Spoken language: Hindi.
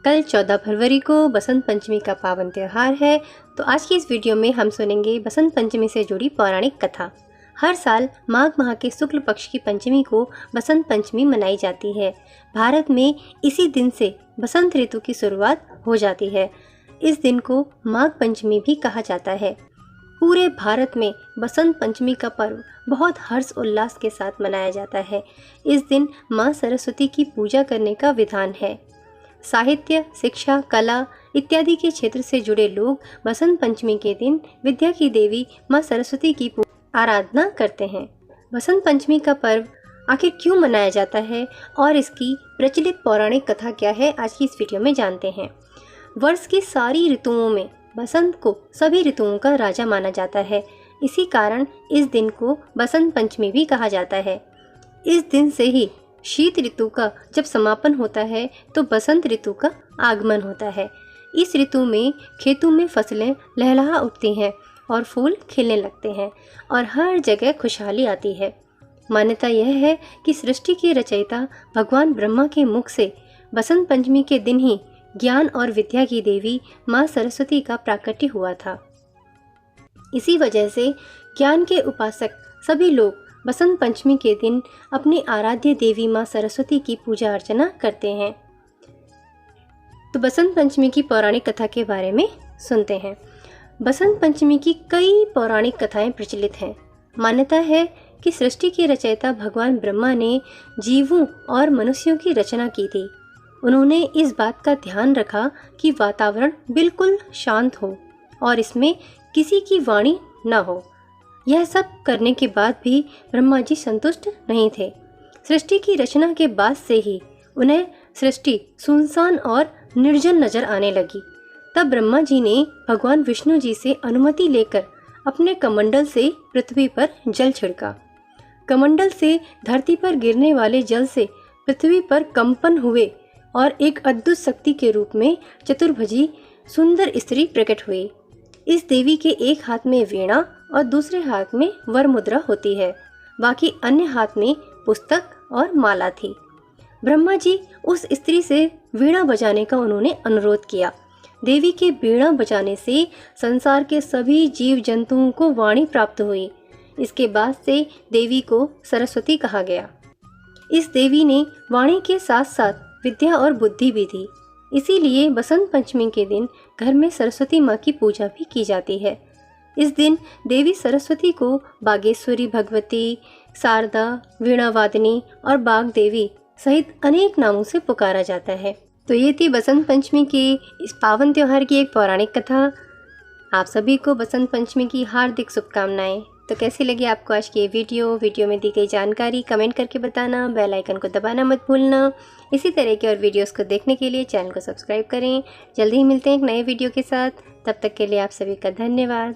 कल 14 फरवरी को बसंत पंचमी का पावन त्यौहार है। तो आज की इस वीडियो में हम सुनेंगे बसंत पंचमी से जुड़ी पौराणिक कथा। हर साल माघ माह के शुक्ल पक्ष की पंचमी को बसंत पंचमी मनाई जाती है। भारत में इसी दिन से बसंत ऋतु की शुरुआत हो जाती है। इस दिन को माघ पंचमी भी कहा जाता है। पूरे भारत में बसंत पंचमी का पर्व बहुत हर्ष उल्लास के साथ मनाया जाता है। इस दिन माँ सरस्वती की पूजा करने का विधान है। साहित्य, शिक्षा, कला इत्यादि के क्षेत्र से जुड़े लोग बसंत पंचमी के दिन विद्या की देवी माँ सरस्वती की आराधना करते हैं। बसंत पंचमी का पर्व आखिर क्यों मनाया जाता है और इसकी प्रचलित पौराणिक कथा क्या है, आज की इस वीडियो में जानते हैं। वर्ष की सारी ऋतुओं में बसंत को सभी ऋतुओं का राजा माना जाता है। इसी कारण इस दिन को बसंत पंचमी भी कहा जाता है। इस दिन से ही शीत ऋतु का जब समापन होता है तो बसंत ऋतु का आगमन होता है। इस ऋतु में खेतों में फसलें लहलहा उठती हैं और फूल खिलने लगते हैं और हर जगह खुशहाली आती है। मान्यता यह है कि सृष्टि के रचयिता भगवान ब्रह्मा के मुख से बसंत पंचमी के दिन ही ज्ञान और विद्या की देवी माँ सरस्वती का प्राकट्य हुआ था। इसी वजह से ज्ञान के उपासक सभी लोग बसंत पंचमी के दिन अपनी आराध्य देवी माँ सरस्वती की पूजा अर्चना करते हैं। तो बसंत पंचमी की पौराणिक कथा के बारे में सुनते हैं। बसंत पंचमी की कई पौराणिक कथाएं प्रचलित हैं। मान्यता है कि सृष्टि के रचयिता भगवान ब्रह्मा ने जीवों और मनुष्यों की रचना की थी। उन्होंने इस बात का ध्यान रखा कि वातावरण बिल्कुल शांत हो और इसमें किसी की वाणी न हो। यह सब करने के बाद भी ब्रह्मा जी संतुष्ट नहीं थे। सृष्टि की रचना के बाद से ही उन्हें सृष्टि सुनसान और निर्जन नजर आने लगी। तब ब्रह्मा जी ने भगवान विष्णु जी से अनुमति लेकर अपने कमंडल से पृथ्वी पर जल छिड़का। कमंडल से धरती पर गिरने वाले जल से पृथ्वी पर कंपन हुए और एक अद्भुत शक्ति के रूप में चतुर्भुजी सुंदर स्त्री प्रकट हुई। इस देवी के एक हाथ में वीणा और दूसरे हाथ में वर मुद्रा होती है। बाकी अन्य हाथ में पुस्तक और माला थी। ब्रह्मा जी उस स्त्री से वीणा बजाने का उन्होंने अनुरोध किया। देवी के वीणा बजाने से संसार के सभी जीव जंतुओं को वाणी प्राप्त हुई। इसके बाद से देवी को सरस्वती कहा गया। इस देवी ने वाणी के साथ साथ विद्या और बुद्धि भी दी। इसीलिए बसंत पंचमी के दिन घर में सरस्वती माँ की पूजा भी की जाती है। इस दिन देवी सरस्वती को बागेश्वरी भगवती, शारदा, वीणावादिनी और बाग देवी सहित अनेक नामों से पुकारा जाता है। तो ये थी बसंत पंचमी के इस पावन त्योहार की एक पौराणिक कथा। आप सभी को बसंत पंचमी की हार्दिक शुभकामनाएं। तो कैसी लगी आपको आज की ये वीडियो में दी गई जानकारी कमेंट करके बताना। बेल आइकन को दबाना मत भूलना। इसी तरह के और वीडियोस को देखने के लिए चैनल को सब्सक्राइब करें। जल्दी ही मिलते हैं एक नए वीडियो के साथ। तब तक के लिए आप सभी का धन्यवाद।